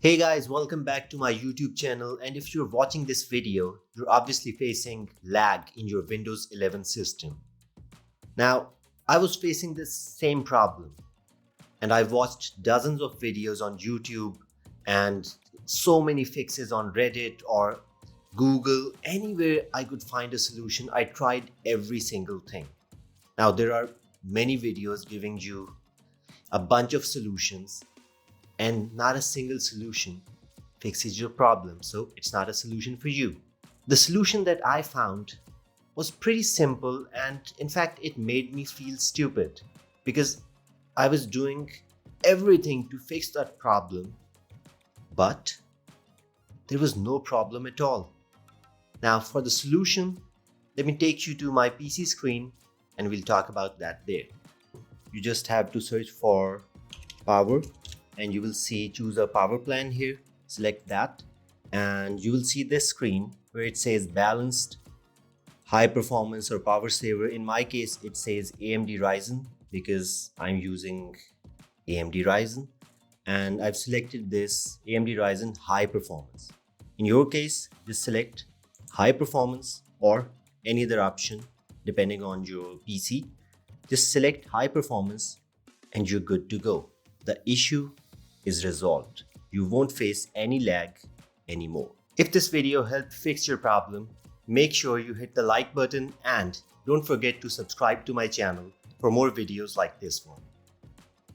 Hey guys, welcome back to my YouTube channel, and if you're watching this video, you're obviously facing lag in your Windows 11 system. Now, I was facing this same problem and I've watched dozens of videos on YouTube and so many fixes on Reddit or Google. Anywhere I could find a solution, I tried every single thing. Now, there are many videos giving you a bunch of solutions, and not a single solution fixes your problem, so it's not a solution for you. The solution that I found was pretty simple, and in fact it made me feel stupid because I was doing everything to fix that problem, but there was no problem at all. Now for the solution, let me take you to my PC screen and we'll talk about that there. You just have to search for power and you will see choose a power plan here. Select that and you will see this screen where it says balanced, high performance or power saver. In my case it says AMD Ryzen because I'm using AMD Ryzen and I've selected this AMD Ryzen high performance. In your case just select high performance or any other option depending on your PC. Just select high performance and you're good to go. The issue is resolved. You won't face any lag anymore. If this video helped fix your problem, make sure you hit the like button and don't forget to subscribe to my channel for more videos like this one.